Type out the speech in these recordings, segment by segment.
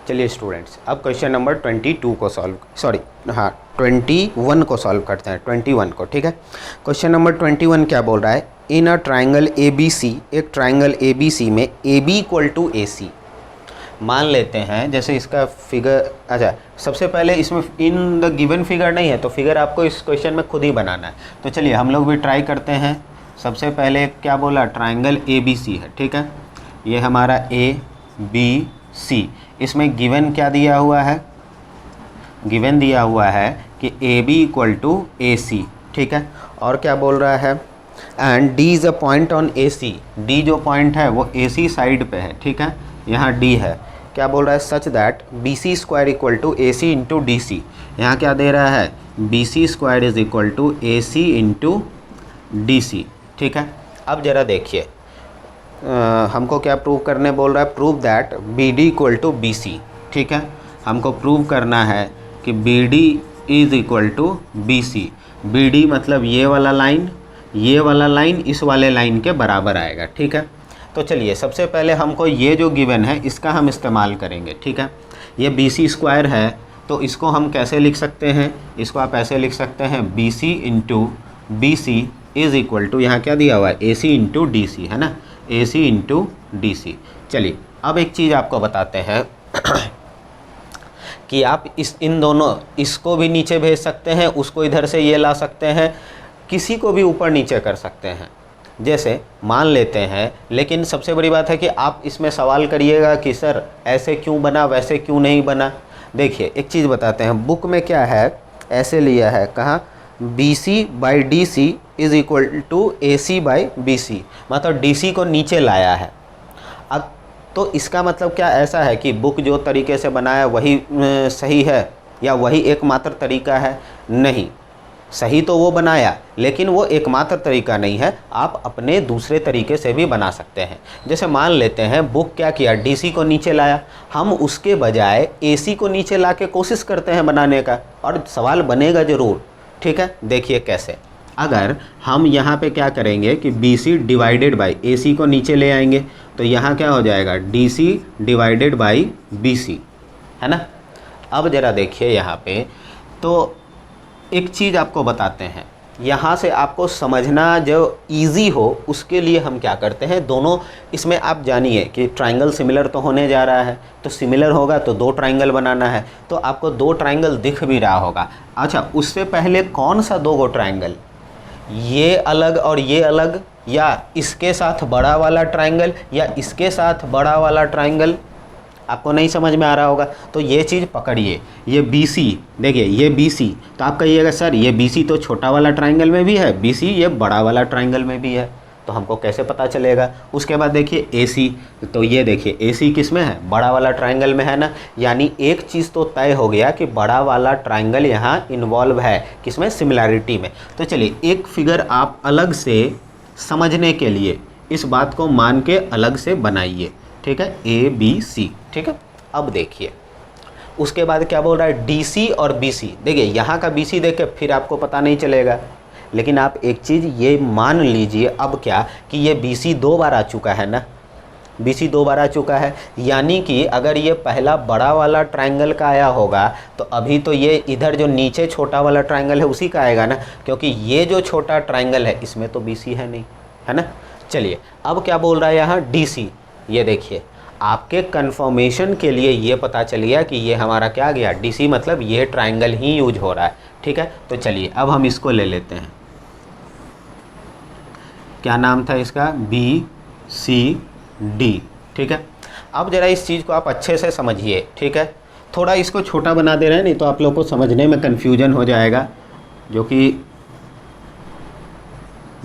चलिए स्टूडेंट्स, अब question number 22 को सॉल्व, सॉरी हाँ 21 को सॉल्व करते हैं, 21 को, ठीक है। क्वेश्चन नंबर 21 क्या बोल रहा है, इन अ ट्राइंगल ए बी सी, एक ट्राइंगल ए बी सी में ए बी इक्वल टू ए सी मान लेते हैं। जैसे इसका फिगर, अच्छा सबसे पहले इसमें इन द गिवन फिगर नहीं है, तो फिगर आपको इस क्वेश्चन में खुद ही बनाना है। तो चलिए हम लोग भी ट्राई करते हैं। सबसे पहले क्या बोला, ट्राइंगल ए बी सी है, ठीक है। ये हमारा ए बी सी, इसमें गिवन क्या दिया हुआ है, गिवन दिया हुआ है कि A B equal to A C, ठीक है। और क्या बोल रहा है, and D is a point on A C, D जो पॉइंट है वो ए सी साइड पे है, ठीक है, यहाँ डी है। क्या बोल रहा है, such that B C square equal to A C into D C, यहाँ क्या दे रहा है, B C square is equal to A C into D C, ठीक है। अब ज़रा देखिए हमको क्या प्रूव करने बोल रहा है, prove that B D equal to B C, ठीक है। हमको प्रूव करना है कि B D is equal to B C. B D मतलब ये वाला लाइन, ये वाला लाइन इस वाले लाइन के बराबर आएगा, ठीक है। तो चलिए सबसे पहले हमको ये जो गिवन है इसका हम इस्तेमाल करेंगे, ठीक है। ये बी सी स्क्वायर है, तो इसको हम कैसे लिख सकते हैं, इसको आप ऐसे लिख सकते हैं, B C into B C is equal to, यहाँ क्या दिया हुआ है, ए सी इंटू डी सी, है ना, ए सी इंटू डी सी। चलिए अब एक चीज़ आपको बताते हैं कि आप इन दोनों, इसको भी नीचे भेज सकते हैं, उसको इधर से ये ला सकते हैं, किसी को भी ऊपर नीचे कर सकते हैं, जैसे मान लेते हैं। लेकिन सबसे बड़ी बात है कि आप इसमें सवाल करिएगा कि सर ऐसे क्यों बना, वैसे क्यों नहीं बना। देखिए एक चीज़ बताते हैं, बुक में क्या है, ऐसे लिया है, कहाँ, B C by D C is equal to A C by B C, मतलब डी सी को नीचे लाया है। अब तो इसका मतलब क्या ऐसा है कि बुक जो तरीके से बनाया वही सही है या वही एकमात्र तरीका है, नहीं, सही तो वो बनाया लेकिन वो एकमात्र तरीका नहीं है, आप अपने दूसरे तरीके से भी बना सकते हैं। जैसे मान लेते हैं बुक क्या किया, डीसी को नीचे लाया, हम उसके बजाय एसी को नीचे ला के कोशिश करते हैं बनाने का, और सवाल बनेगा ज़रूर, ठीक है। देखिए कैसे, अगर हम यहाँ पे क्या करेंगे कि B C divided by A C को नीचे ले आएंगे, तो यहाँ क्या हो जाएगा, D C divided by B C, है ना। अब ज़रा देखिए यहाँ पे, तो एक चीज़ आपको बताते हैं, यहाँ से आपको समझना जो इजी हो उसके लिए हम क्या करते हैं, दोनों इसमें आप जानिए कि ट्राइंगल सिमिलर तो होने जा रहा है, तो सिमिलर होगा तो दो ट्राइंगल बनाना है, तो आपको दो ट्राइंगल दिख भी रहा होगा। अच्छा उससे पहले कौन सा दो गो ट्राइंगल, ये अलग और ये अलग, या इसके साथ बड़ा वाला ट्राइंगल या इसके साथ बड़ा वाला ट्राइंगल, आपको नहीं समझ में आ रहा होगा। तो ये चीज़ पकड़िए, ये बी सी, देखिए ये बी सी, तो आप कहिएगा सर ये बी सी तो छोटा वाला ट्राइंगल में भी है, बी सी ये बड़ा वाला ट्राइंगल में भी है, तो हमको कैसे पता चलेगा। उसके बाद देखिए ए सी, तो ये देखिए ए सी किस में है, बड़ा वाला ट्राइंगल में है ना, यानी एक चीज़ तो तय हो गया कि बड़ा वाला ट्राइंगल यहाँ इन्वॉल्व है, किसमें, सिमिलैरिटी में। तो चलिए एक फिगर आप अलग से समझने के लिए इस बात को मान के अलग से बनाइए, ठीक है, ए बी सी, ठीक है। अब देखिए उसके बाद क्या बोल रहा है, डी सी और बी सी, देखिए यहाँ का बी सी देख के फिर आपको पता नहीं चलेगा, लेकिन आप एक चीज़ ये मान लीजिए अब क्या कि ये बी सी दो बार आ चुका है ना, बी सी दो बार आ चुका है, यानी कि अगर ये पहला बड़ा वाला ट्राइंगल का आया होगा तो अभी तो ये इधर जो नीचे छोटा वाला ट्राइंगल है उसी का आएगा ना, क्योंकि ये जो छोटा ट्राइंगल है इसमें तो बी सी है नहीं, है ना। चलिए अब क्या बोल रहा है यहाँ, डी सी, ये देखिए आपके कंफर्मेशन के लिए ये पता चल गया कि ये हमारा क्या आ गया, डी सी, मतलब ये ट्राइंगल ही यूज हो रहा है, ठीक है। तो चलिए अब हम इसको ले लेते हैं, क्या नाम था इसका, बी सी डी, ठीक है। अब ज़रा इस चीज़ को आप अच्छे से समझिए, ठीक है। थोड़ा इसको छोटा बना दे रहे हैं, नहीं तो आप लोग को समझने में कन्फ्यूजन हो जाएगा, जो कि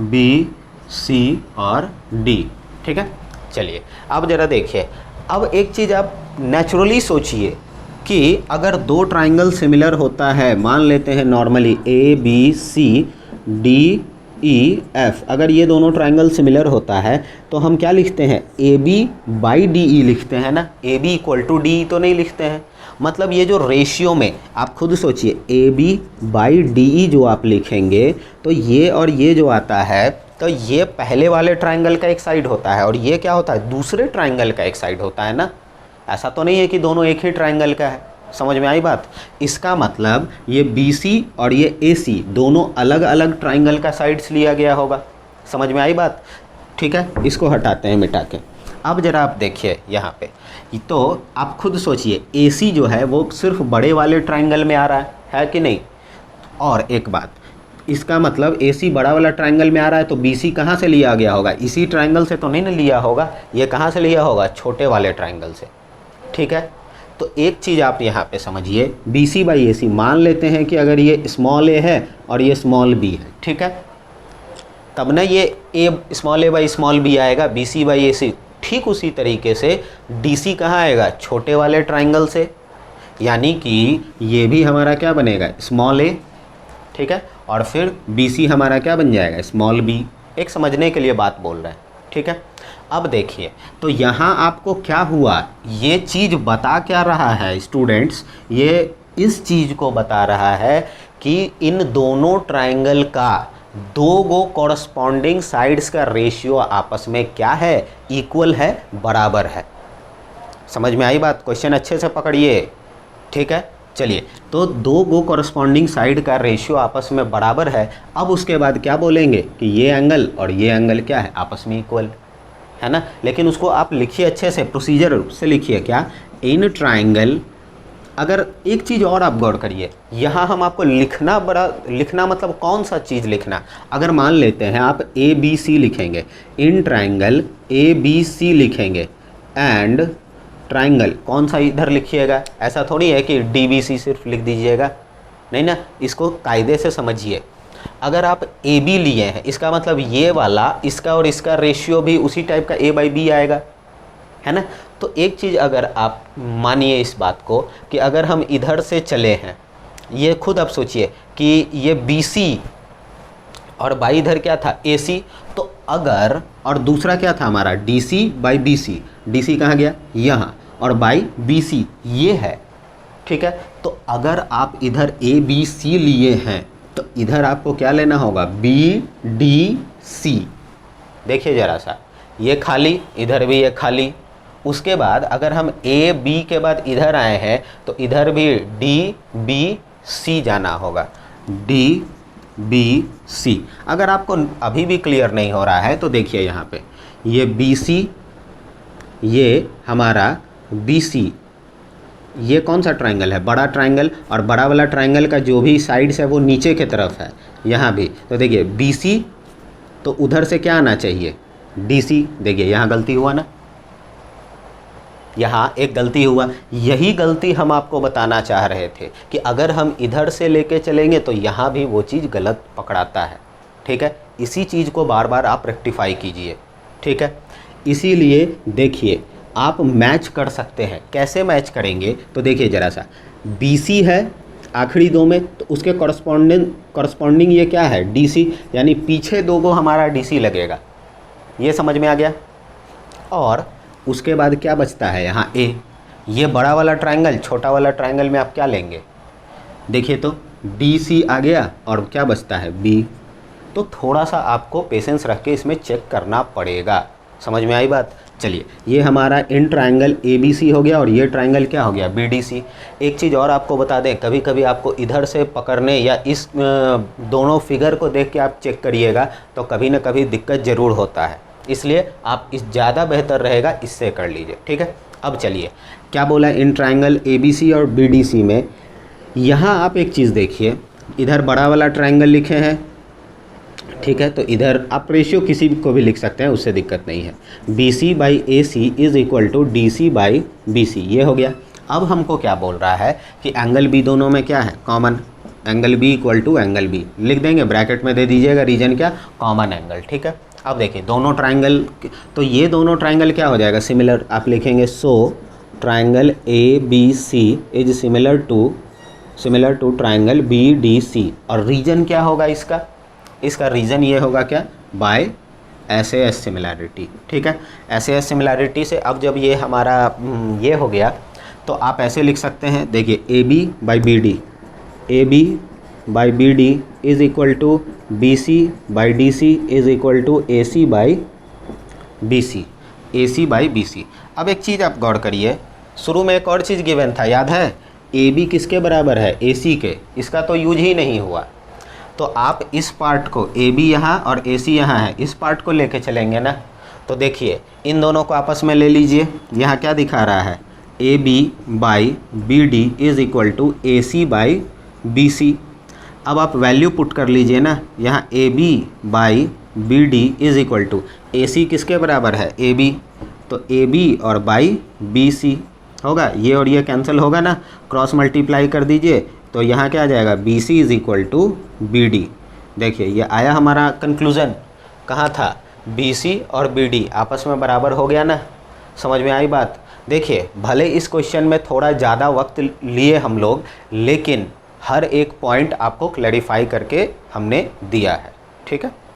बी सी और डी, ठीक है। चलिए अब ज़रा देखिए, अब एक चीज़ आप नेचुरली सोचिए कि अगर दो ट्राइंगल सिमिलर होता है, मान लेते हैं normally A B C D E F, अगर ये दोनों ट्राइंगल सिमिलर होता है तो हम क्या लिखते हैं, A B by D E लिखते हैं ना, A B equal to D E तो नहीं लिखते हैं। मतलब ये जो रेशियो में आप खुद सोचिए, A B by D E जो आप लिखेंगे तो ये और ये जो आता है, तो ये पहले वाले ट्राइंगल का एक साइड होता है और ये क्या होता है, दूसरे ट्राइंगल का एक साइड होता है ना, ऐसा तो नहीं है कि दोनों एक ही ट्राइंगल का है। समझ में आई बात? इसका मतलब ये BC और ये AC दोनों अलग अलग ट्राइंगल का साइड्स लिया गया होगा। समझ में आई बात? ठीक है, इसको हटाते हैं मिटा के। अब जरा आप देखिए यहाँ पे, तो आप खुद सोचिए AC जो है वो सिर्फ बड़े वाले ट्राइंगल में आ रहा है कि नहीं? और एक बात, इसका मतलब AC बड़ा वाला ट्राइंगल में आ रहा है तो BC कहाँ से लिया गया होगा? इसी ट्राइंगल से तो नहीं ना लिया होगा, ये कहाँ से लिया होगा? छोटे वाले ट्राइंगल से। ठीक है, तो एक चीज़ आप यहाँ पे समझिए, BC बाई AC मान लेते हैं कि अगर ये स्मॉल a है और ये स्मॉल b है, ठीक है, तब ना ये small a by small b आएगा, BC बाई AC। ठीक उसी तरीके से DC कहाँ आएगा? छोटे वाले ट्राइंगल से, यानी कि ये भी हमारा क्या बनेगा? स्मॉल a, ठीक है, और फिर BC हमारा क्या बन जाएगा? Small b। एक समझने के लिए बात बोल रहे हैं, ठीक है। अब देखिए, तो यहाँ आपको क्या हुआ, ये चीज़ बता क्या रहा है स्टूडेंट्स? ये इस चीज़ को बता रहा है कि इन दोनों ट्राइंगल का दो गो कॉरस्पॉन्डिंग साइड्स का रेशियो आपस में क्या है? इक्वल है, बराबर है। समझ में आई बात? क्वेश्चन अच्छे से पकड़िए, ठीक है। चलिए, तो दो गो कॉरस्पॉन्डिंग साइड का रेशियो आपस में बराबर है। अब उसके बाद क्या बोलेंगे कि ये एंगल और ये एंगल क्या है? आपस में इक्वल है ना। लेकिन उसको आप लिखिए अच्छे से, प्रोसीजर से लिखिए, क्या? In triangle. अगर एक चीज़ और आप गौर करिए, यहाँ हम आपको लिखना मतलब कौन सा चीज़ लिखना? अगर मान लेते हैं आप ABC लिखेंगे, इन ट्राइंगल ABC लिखेंगे एंड ट्राइंगल कौन सा इधर लिखिएगा? ऐसा थोड़ी है कि DBC सिर्फ लिख दीजिएगा, नहीं ना। इसको कायदे से समझिए। अगर आप AB लिए हैं, इसका मतलब ये वाला, इसका और इसका रेशियो भी उसी टाइप का A बाई B आएगा, है ना। तो एक चीज़ अगर आप मानिए इस बात को कि अगर हम इधर से चले हैं, ये खुद आप सोचिए कि ये BC और बाई इधर क्या था? AC। तो अगर, और दूसरा क्या था हमारा? DC by BC। DC कहाँ गया? यहाँ, और बाई BC ये है, ठीक है। तो अगर आप इधर ABC लिए हैं तो इधर आपको क्या लेना होगा? BDC। देखिए ज़रा सा, ये खाली, इधर भी ये खाली। उसके बाद अगर हम AB के बाद इधर आए हैं तो इधर भी DBC जाना होगा, DBC। अगर आपको अभी भी क्लियर नहीं हो रहा है तो देखिए यहाँ पे, ये BC, ये हमारा BC, ये कौन सा ट्राइंगल है? बड़ा ट्राइंगल। और बड़ा वाला ट्राइंगल का जो भी साइड्स है वो नीचे की तरफ है, यहाँ भी। तो देखिए BC, तो उधर से क्या आना चाहिए? DC। देखिए यहाँ गलती हुआ ना, यहाँ एक गलती हुआ। यही गलती हम आपको बताना चाह रहे थे कि अगर हम इधर से लेके चलेंगे तो यहाँ भी वो चीज़ गलत पकड़ाता है, ठीक है। इसी चीज़ को बार बार आप रेक्टिफाई कीजिए, ठीक है। इसीलिए देखिए, आप मैच कर सकते हैं। कैसे मैच करेंगे? तो देखिए ज़रा सा, BC है आखिरी दो में, तो उसके कॉरस्पॉन्डिंग ये क्या है? DC, यानी पीछे दो गो हमारा DC लगेगा। ये समझ में आ गया? और उसके बाद क्या बचता है यहाँ? A। ये बड़ा वाला ट्राइंगल, छोटा वाला ट्राइंगल में आप क्या लेंगे? देखिए तो DC आ गया और क्या बचता है? B। तो थोड़ा सा आपको पेशेंस रख के इसमें चेक करना पड़ेगा। समझ में आई बात? चलिए, ये हमारा इन ट्राइंगल ABC हो गया और ये ट्राइंगल क्या हो गया? BDC। एक चीज़ और आपको बता दें, कभी कभी आपको इधर से पकड़ने या इस दोनों फिगर को देख के आप चेक करिएगा तो कभी ना कभी दिक्कत ज़रूर होता है। इसलिए आप इस ज़्यादा बेहतर रहेगा इससे कर लीजिए, ठीक है। अब चलिए, क्या बोला? इन ट्राइंगल ABC और BDC में यहाँ आप एक चीज़ देखिए, इधर बड़ा वाला ट्राइंगल लिखे हैं, ठीक है। तो इधर आप रेशियो किसी को भी लिख सकते हैं, उससे दिक्कत नहीं है। BC by AC is equal to DC by BC, ये हो गया। अब हमको क्या बोल रहा है कि एंगल B दोनों में क्या है? Common. Angle B equal to angle B लिख देंगे, ब्रैकेट में दे दीजिएगा रीजन क्या? कॉमन एंगल, ठीक है। अब देखिए दोनों ट्राइंगल, तो ये दोनों ट्राइंगल क्या हो जाएगा? सिमिलर। आप लिखेंगे so triangle ABC is similar to triangle BDC। और रीजन क्या होगा इसका? इसका रीज़न ये होगा क्या? बाय SAS सिमिलैरिटी, ठीक है। SAS सिमिलैरिटी से अब जब ये हमारा ये हो गया तो आप ऐसे लिख सकते हैं, देखिए AB by BD is equal to BC by DC is equal to AC by BC। अब एक चीज़ आप गौर करिए, शुरू में एक और चीज़ गिवन था, याद है? ए बी किसके बराबर है? ए सी के। इसका तो यूज ही नहीं हुआ। तो आप इस पार्ट को, ए बी यहाँ और ए सी यहाँ है, इस पार्ट को लेके चलेंगे ना। तो देखिए इन दोनों को आपस में ले लीजिए। यहाँ क्या दिखा रहा है? A B by B D is equal to A C by B C. अब आप वैल्यू पुट कर लीजिए ना। यहाँ A B by B D is equal to A C किसके बराबर है? A B. तो ए बी और बाई बी सी होगा, ये और ये कैंसिल होगा ना, क्रॉस मल्टीप्लाई कर दीजिए। तो यहाँ क्या आ जाएगा? B C is equal to B D. देखिए ये आया हमारा कंक्लूज़न। कहाँ था? बी सी और बी डी आपस में बराबर हो गया ना। समझ में आई बात? देखिए भले इस क्वेश्चन में थोड़ा ज़्यादा वक्त लिए हम लोग, लेकिन हर एक पॉइंट आपको क्लैरिफाई करके हमने दिया है। ठीक है।